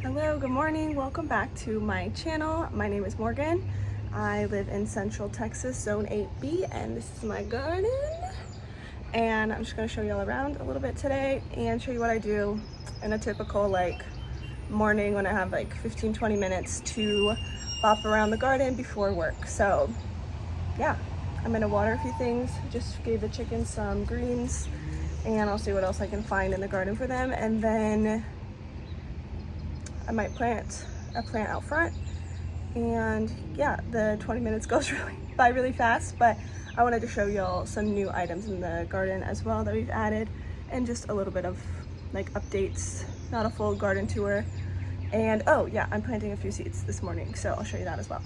Hello, good morning. Welcome back to my channel. My name is Morgan. I live in Central Texas, Zone 8B, and this is my garden. And I'm just gonna show you all around a little bit today and show you what I do in a typical morning when I have 15-20 minutes to bop around the garden before work. So yeah, I'm gonna water a few things. Just gave the chickens some greens and I'll see what else I can find in the garden for them. And then I might plant a plant out front, and yeah, the 20 minutes goes by really fast, but I wanted to show y'all some new items in the garden as well that we've added, and just a little bit of updates, not a full garden tour. And oh yeah, I'm planting a few seeds this morning, so I'll show you that as well.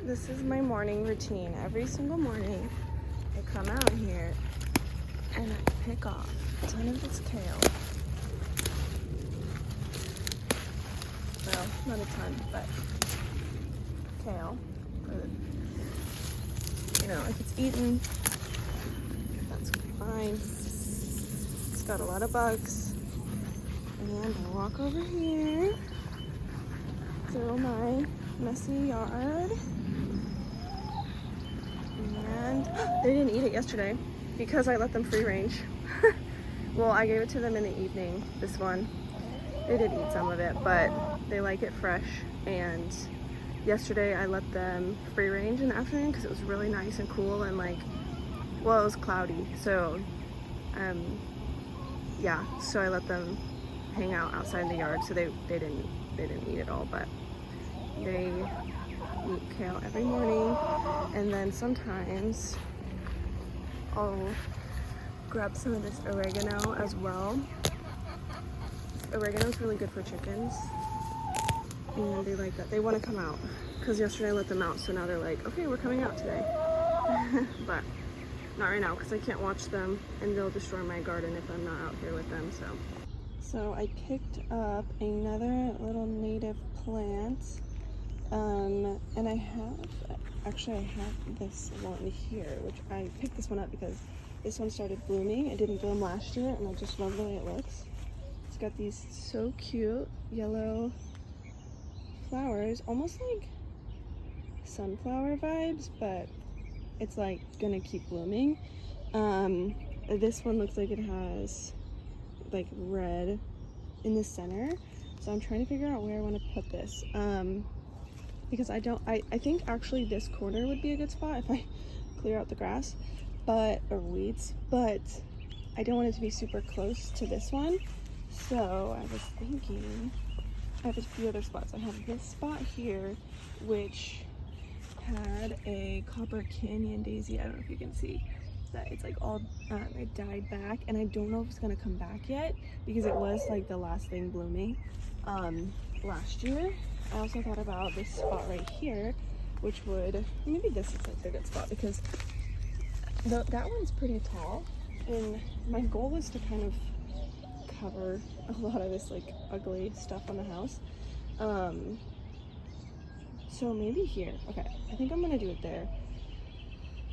This is my morning routine. Every single morning I come out here and I pick off a ton of this kale. Well, not a ton, but kale. If it's eaten, that's fine. It's got a lot of bugs. And I walk over here through my messy yard. And they didn't eat it yesterday because I let them free range. Well, I gave it to them in the evening, this one. They did eat some of it, but they like it fresh. And yesterday I let them free range in the afternoon because it was really nice and cool, and it was cloudy. So yeah, so I let them hang out outside the yard. So they didn't eat it all, but they eat kale every morning. And then sometimes I'll grab some of this oregano as well. Oregano is really good for chickens, and they like that. They want to come out because yesterday I let them out, so now they're like, okay, we're coming out today. But not right now because I can't watch them and they'll destroy my garden if I'm not out here with them. So I picked up another little native plant, and I have this one here, which I picked this one up because this one started blooming. It didn't bloom last year, and I just love the way it looks. It's got these so cute yellow flowers, almost like sunflower vibes, but it's gonna keep blooming. This one looks like it has red in the center, so I'm trying to figure out where I want to put this, because I think actually this corner would be a good spot if I clear out the grass or weeds, but I don't want it to be super close to this one. So I was thinking, I have a few other spots. I have this spot here, which had a copper canyon daisy. I don't know if you can see that. It's all it died back, and I don't know if it's gonna come back yet because it was the last thing blooming last year. I also thought about this spot right here, which maybe this is a good spot because that one's pretty tall, and my goal is to kind of cover a lot of this ugly stuff on the house. So maybe here. Okay, I think I'm gonna do it there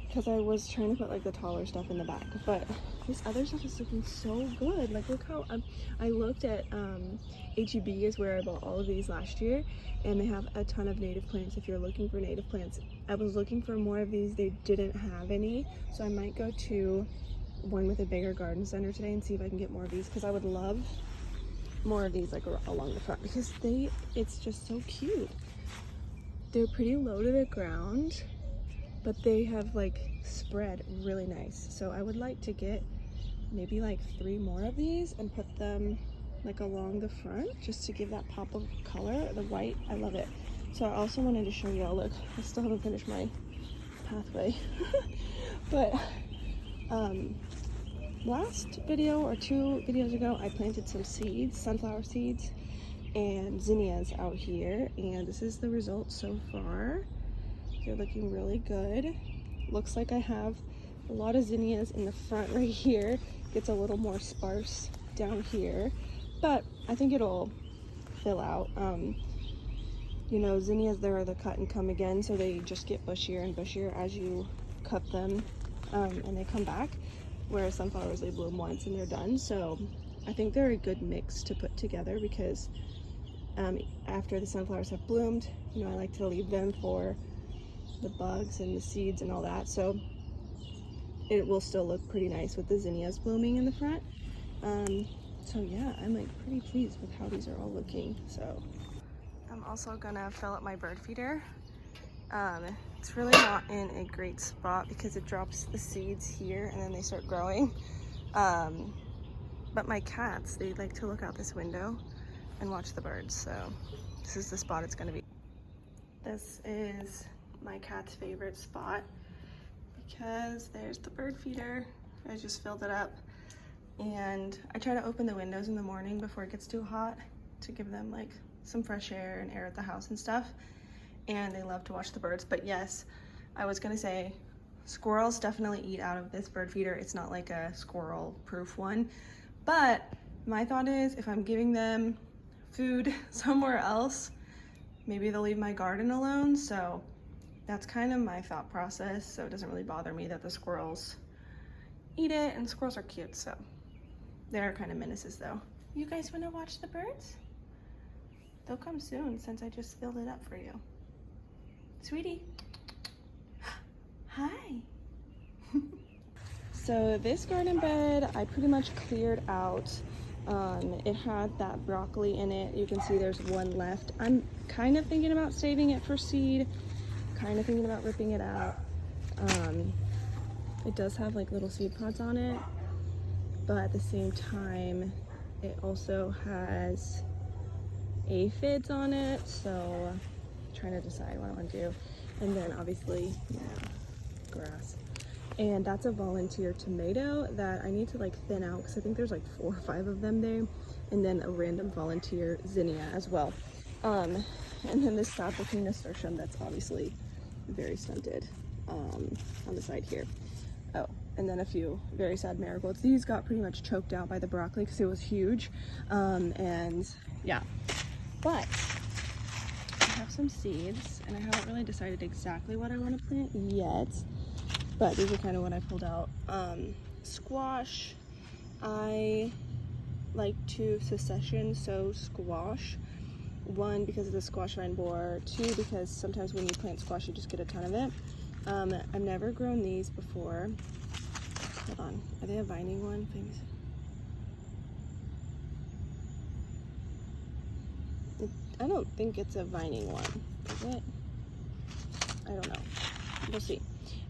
because I was trying to put the taller stuff in the back, but this other stuff is looking so good. Look how I looked at HEB is where I bought all of these last year, and they have a ton of native plants if you're looking for native plants. I was looking for more of these. They didn't have any, so I might go to one with a bigger garden center today and see if I can get more of these, because I would love more of these along the front, because it's just so cute. They're pretty low to the ground, but they have spread really nice. So I would like to get maybe 3 more of these and put them along the front just to give that pop of color. The white, I love it. So I also wanted to show y'all, look, I still haven't finished my pathway. But last video or 2 videos ago, I planted some seeds, sunflower seeds and zinnias out here, and this is the result so far. They're looking really good. Looks like I have a lot of zinnias in the front right here. Gets a little more sparse down here, but I think it'll fill out. Zinnias, they're the cut and come again, so they just get bushier and bushier as you cut them, and they come back, whereas sunflowers, they bloom once and they're done. So I think they're a good mix to put together because after the sunflowers have bloomed. You know, I like to leave them for the bugs and the seeds and all that, so it will still look pretty nice with the zinnias blooming in the front. So yeah, I'm like pretty pleased with how these are all looking. So I'm also gonna fill up my bird feeder. It's really not in a great spot because it drops the seeds here and then they start growing. But my cats, they like to look out this window and watch the birds, so this is the spot it's gonna be. This is my cat's favorite spot because there's the bird feeder. I just filled it up, and I try to open the windows in the morning before it gets too hot to give them like some fresh air and air at the house and stuff, and they love to watch the birds. But yes, I was gonna say squirrels definitely eat out of this bird feeder. It's not like a squirrel proof one, but my thought is if I'm giving them food somewhere else, maybe they'll leave my garden alone. So that's kind of my thought process. So it doesn't really bother me that the squirrels eat it, and squirrels are cute, so they're kind of menaces though. You guys want to watch the birds? They'll come soon since I just filled it up for you. Sweetie. Hi. So this garden bed I pretty much cleared out. It had that broccoli in it. You can see there's one left. I'm kind of thinking about saving it for seed, kind of thinking about ripping it out. It does have like little seed pods on it, but at the same time it also has aphids on it, so I'm trying to decide what I want to do. And then obviously, grass. And that's a volunteer tomato that I need to like thin out because I think there's like 4 or 5 of them there, and then a random volunteer zinnia as well. And then this sad looking nasturtium that's obviously very stunted on the side here. Oh, and then a few very sad marigolds. These got pretty much choked out by the broccoli because it was huge. And yeah, but I have some seeds and I haven't really decided exactly what I want to plant yet. But these are kind of what I pulled out. Squash, I like to succession sow squash. 1, because of the squash vine borer. 2, because sometimes when you plant squash you just get a ton of it. I've never grown these before. Hold on, are they a vining one? I don't think it's a vining one, is it? I don't know, we'll see.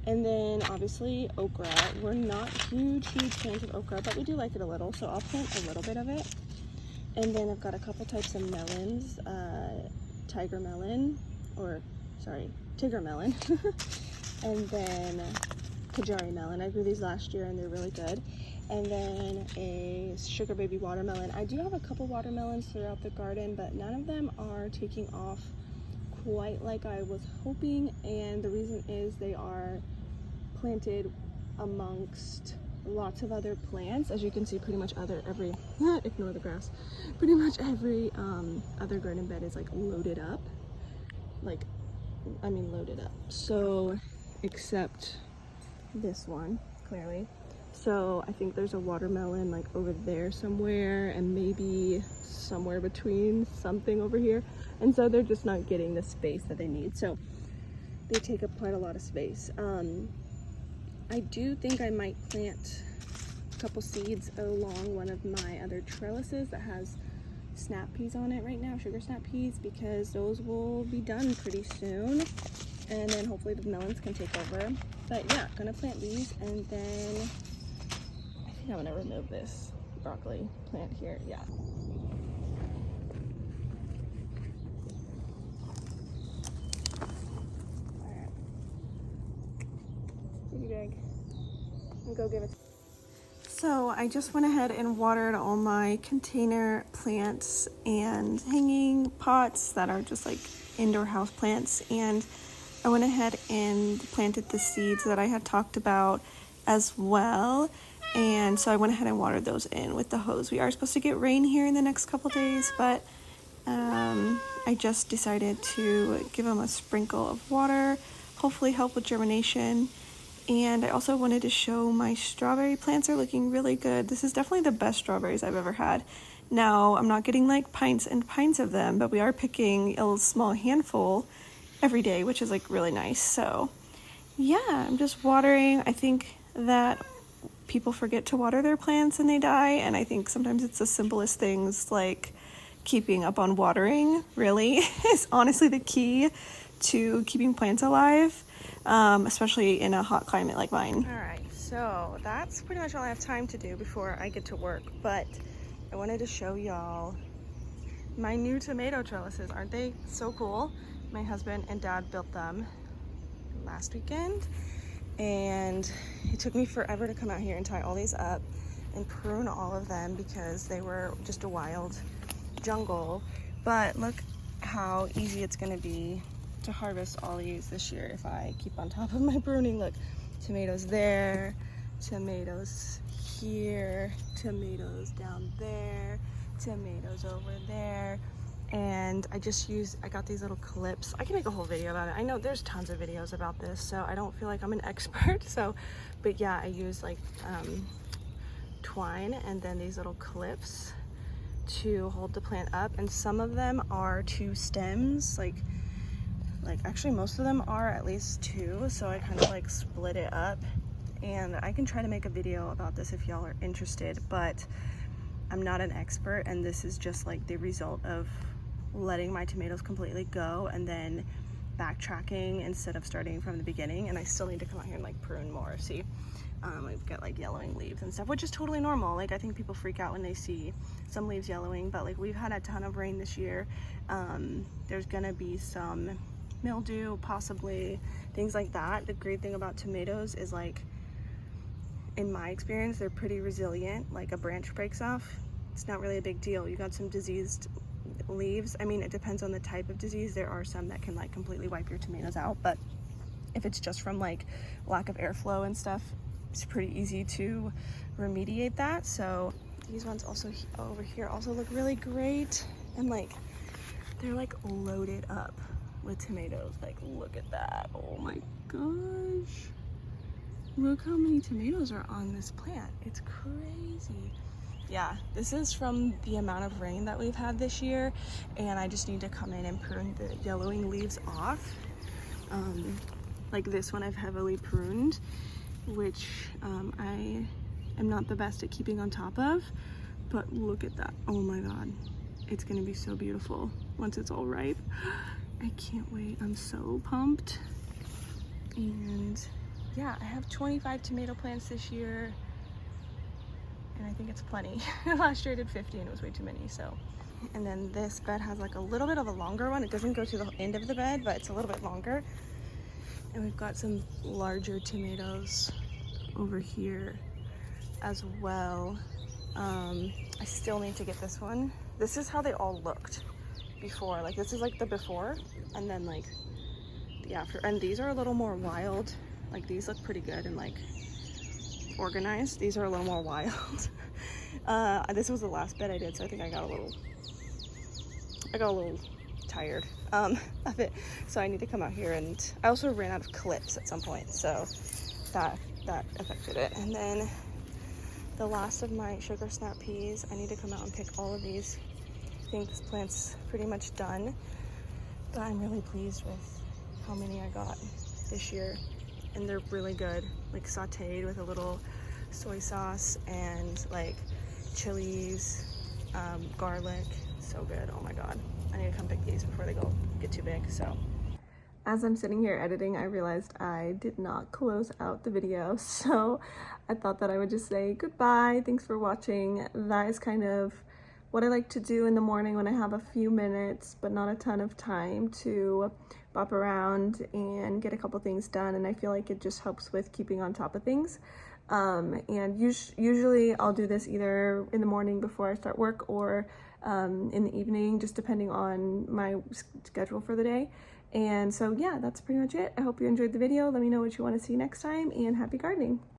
And then obviously okra. We're not huge fans of okra, but we do like it a little, so I'll plant a little bit of it. And then I've got a couple types of melons, tigre melon, and then Kajari melon. I grew these last year and they're really good. And then a sugar baby watermelon. I do have a couple watermelons throughout the garden, but none of them are taking off quite like I was hoping, and the reason is they are planted amongst lots of other plants. As you can see, pretty much ignore the grass, pretty much every other garden bed is like loaded up, loaded up, so except this one clearly. So I think there's a watermelon like over there somewhere, and maybe somewhere between something over here, and so they're just not getting the space that they need, so they take up quite a lot of space. I do think I might plant a couple seeds along one of my other trellises that has snap peas on it right now, sugar snap peas, because those will be done pretty soon, and then hopefully the melons can take over. But yeah, gonna plant these, and then I think I'm gonna remove this broccoli plant here. Yeah. Alright. Pretty big. And go give it. So I just went ahead and watered all my container plants and hanging pots that are just like indoor house plants, and I went ahead and planted the seeds that I had talked about as well. And so I went ahead and watered those in with the hose. We are supposed to get rain here in the next couple days, but I just decided to give them a sprinkle of water, hopefully help with germination. And I also wanted to show my strawberry plants are looking really good. This is definitely the best strawberries I've ever had. Now, I'm not getting like pints and pints of them, but we are picking a small handful every day, which is like really nice. So yeah, I'm just watering. I think that people forget to water their plants and they die, and I think sometimes it's the simplest things like keeping up on watering really is honestly the key to keeping plants alive, especially in a hot climate like mine. All right, so that's pretty much all I have time to do before I get to work, but I wanted to show y'all my new tomato trellises. Aren't they so cool? My husband and dad built them last weekend, and it took me forever to come out here and tie all these up and prune all of them because they were just a wild jungle. But look how easy it's going to be to harvest all these this year if I keep on top of my pruning. Look, tomatoes there, tomatoes here, tomatoes down there, tomatoes over there. And I got these little clips. I can make a whole video about it. I know there's tons of videos about this, so I don't feel like I'm an expert. So, but yeah, I use like twine and then these little clips to hold the plant up. And some of them are 2 stems, like actually most of them are at least 2. So I kind of like split it up, and I can try to make a video about this if y'all are interested, but I'm not an expert, and this is just like the result of letting my tomatoes completely go and then backtracking instead of starting from the beginning. And I still need to come out here and like prune more. See, we've got like yellowing leaves and stuff, which is totally normal. Like I think people freak out when they see some leaves yellowing, but like we've had a ton of rain this year. There's gonna be some mildew, possibly, things like that. The great thing about tomatoes is, like, in my experience, they're pretty resilient. Like a branch breaks off, it's not really a big deal. You got some diseased leaves. I mean, it depends on the type of disease. There are some that can like completely wipe your tomatoes out, but if it's just from like lack of airflow and stuff, it's pretty easy to remediate that. So these ones also over here also look really great, and like they're like loaded up with tomatoes. Like look at that, oh my gosh, look how many tomatoes are on this plant. It's crazy. Yeah, this is from the amount of rain that we've had this year, and I just need to come in and prune the yellowing leaves off. Like this one I've heavily pruned, which I am not the best at keeping on top of, but look at that. Oh my god, it's gonna be so beautiful once it's all ripe. I can't wait. I'm so pumped. And yeah, I have 25 tomato plants this year, and I think it's plenty. Last year I did 50 and it was way too many. So, and then this bed has like a little bit of a longer one. It doesn't go to the end of the bed, but it's a little bit longer. And we've got some larger tomatoes over here as well. I still need to get this one. This is how they all looked before. Like this is like the before, and then like the after. And these are a little more wild. Like these look pretty good and like organized. These are a little more wild. This was the last bed I did, so I think I got a little tired of it. So I need to come out here, and I also ran out of clips at some point, so that affected it. And then the last of my sugar snap peas, I need to come out and pick all of these. I think this plant's pretty much done, but I'm really pleased with how many I got this year, and they're really good, like sauteed with a little soy sauce and like chilies, garlic. So good. Oh my god, I need to come pick these before they get too big. So as I'm sitting here editing, I realized I did not close out the video, so I thought that I would just say goodbye. Thanks for watching. That is kind of what I like to do in the morning when I have a few minutes but not a ton of time to bop around and get a couple things done, and I feel like it just helps with keeping on top of things. And usually I'll do this either in the morning before I start work or in the evening, just depending on my schedule for the day. And so yeah, that's pretty much it. I hope you enjoyed the video. Let me know what you want to see next time, and happy gardening.